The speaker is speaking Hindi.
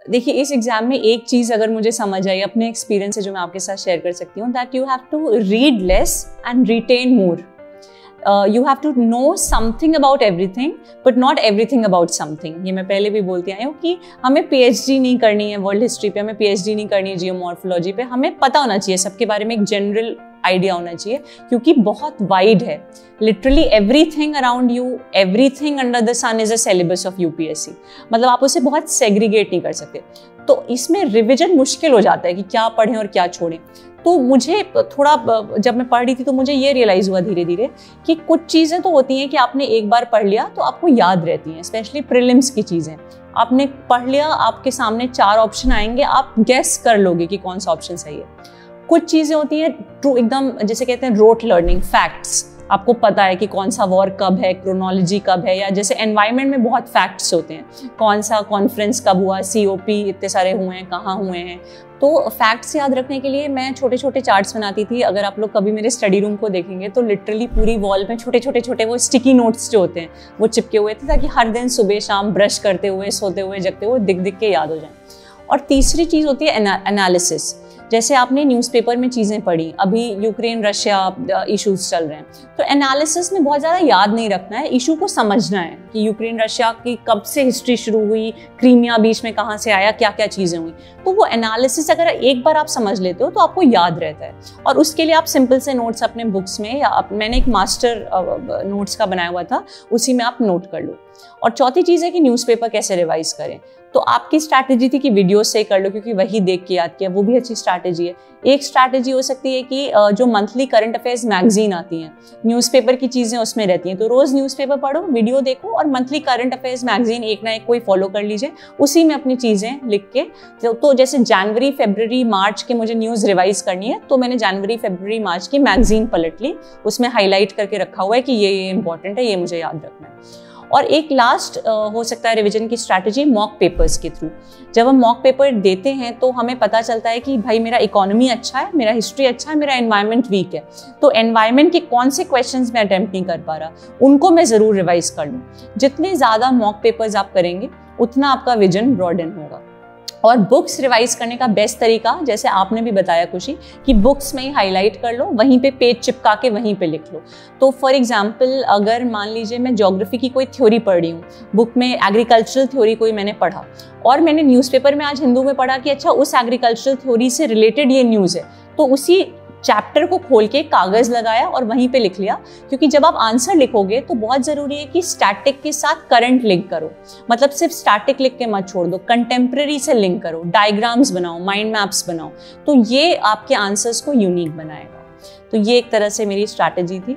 देखिए इस एग्जाम में एक चीज़ अगर मुझे समझ आई अपने एक्सपीरियंस से जो मैं आपके साथ शेयर कर सकती हूँ, that you have to read less and retain more. You have to know something about everything but not everything about something. ये मैं पहले भी बोलती आई हूँ कि हमें PhD नहीं करनी है वर्ल्ड हिस्ट्री पे, हमें PhD नहीं करनी है जियोमॉर्फोलॉजी पे. हमें पता होना चाहिए सबके बारे में, एक जनरल आइडिया होना चाहिए, क्योंकि बहुत वाइड है. Literally everything around you, everything under the sun is a syllabus of UPSC. मतलब आप उसे बहुत सेग्रीगेट नहीं कर सकते. तो इसमें रिविजन मुश्किल हो जाता है कि क्या पढ़ें और क्या छोड़ें. तो मुझे थोड़ा, जब मैं पढ़ रही थी तो मुझे ये रियलाइज़ हुआ धीरे धीरे कि कुछ चीज़ें तो होती हैं कि आपने एक बार पढ़ लिया तो आपको याद रहती हैं, स्पेशली प्रीलिम्स की चीज़ें. आपने पढ़ लिया, आपके सामने 4 ऑप्शन आएंगे, आप गेस कर लोगे कि कौन सा ऑप्शन सही है. कुछ चीज़ें होती हैं ट्रू, एकदम जिसे कहते हैं रोट लर्निंग, फैक्ट्स. आपको पता है कि कौन सा वॉर कब है, क्रोनोलॉजी कब है, या जैसे एनवायरनमेंट में बहुत फैक्ट्स होते हैं, कौन सा कॉन्फ्रेंस कब हुआ, COP इतने सारे हुए हैं, कहाँ हुए हैं. तो फैक्ट्स याद रखने के लिए मैं छोटे छोटे चार्ट्स बनाती थी. अगर आप लोग कभी मेरे स्टडी रूम को देखेंगे तो लिटरली पूरी वॉल में छोटे छोटे वो स्टिकी नोट्स जो होते हैं वो चिपके हुए थे, ताकि हर दिन सुबह शाम ब्रश करते हुए, सोते हुए, जगते हुए दिख के याद हो जाए. और तीसरी चीज़ होती है एनालिसिस. जैसे आपने न्यूज़पेपर में चीज़ें पढ़ी, अभी यूक्रेन रशिया इश्यूज चल रहे हैं, तो एनालिसिस में बहुत ज़्यादा याद नहीं रखना है, इशू को समझना है कि यूक्रेन रशिया की कब से हिस्ट्री शुरू हुई, क्रीमिया बीच में कहाँ से आया, क्या क्या चीज़ें हुई. तो वो एनालिसिस अगर एक बार आप समझ लेते हो तो आपको याद रहता है. और उसके लिए आप सिंपल से नोट्स अपने बुक्स में, या मैंने एक मास्टर नोट्स का बनाया हुआ था, उसी में आप नोट कर लो. और चौथी चीज़ है कि न्यूज़पेपर कैसे रिवाइज करें. तो आपकी स्ट्रैटेजी थी कि वीडियोस से कर लो, क्योंकि वही देख के याद किया, वो भी अच्छी स्ट्रैटेजी है. एक स्ट्रैटेजी हो सकती है कि जो मंथली करंट अफेयर्स मैगजीन आती हैं, न्यूज़पेपर की चीज़ें उसमें रहती हैं, तो रोज़ न्यूज़पेपर पढ़ो, वीडियो देखो, और मंथली करंट अफेयर्स मैगजीन एक ना एक कोई फॉलो कर लीजिए, उसी में अपनी चीज़ें लिख के. तो जैसे जनवरी, फरवरी, मार्च के मुझे न्यूज़ रिवाइज करनी है, तो मैंने जनवरी, फरवरी, मार्च की मैगजीन पलट ली, उसमें हाईलाइट करके रखा हुआ है कि ये इंपॉर्टेंट है, ये मुझे याद रखना है. और एक लास्ट हो सकता है रिवीजन की स्ट्रैटेजी, मॉक पेपर्स के थ्रू. जब हम मॉक पेपर देते हैं तो हमें पता चलता है कि भाई मेरा इकोनॉमी अच्छा है, मेरा हिस्ट्री अच्छा है, मेरा एनवायरनमेंट वीक है, तो एनवायरनमेंट के कौन से क्वेश्चंस मैं अटेम्प्ट नहीं कर पा रहा, उनको मैं ज़रूर रिवाइज कर लूँ. जितने ज़्यादा मॉक पेपर्स आप करेंगे उतना आपका विजन ब्रॉडन होगा. और बुक्स रिवाइज करने का बेस्ट तरीका, जैसे आपने भी बताया खुशी, कि बुक्स में ही हाईलाइट कर लो, वहीं पे पेज चिपका के वहीं पे लिख लो. तो फॉर एग्जांपल अगर मान लीजिए मैं ज्योग्राफी की कोई थ्योरी पढ़ रही हूँ, बुक में एग्रीकल्चरल थ्योरी कोई मैंने पढ़ा, और मैंने न्यूज़पेपर में आज हिंदू में पढ़ा कि अच्छा उस एग्रीकल्चरल थ्योरी से रिलेटेड ये न्यूज़ है, तो उसी चैप्टर को खोल के कागज़ लगाया और वहीं पे लिख लिया. क्योंकि जब आप आंसर लिखोगे तो बहुत ज़रूरी है कि स्टैटिक के साथ करंट लिंक करो. मतलब सिर्फ स्टैटिक लिख के मत छोड़ दो, कंटेम्प्रेरी से लिंक करो, डायग्राम्स बनाओ, माइंड मैप्स बनाओ. तो ये आपके आंसर्स को यूनिक बनाएगा. तो ये एक तरह से मेरी स्ट्रैटेजी थी.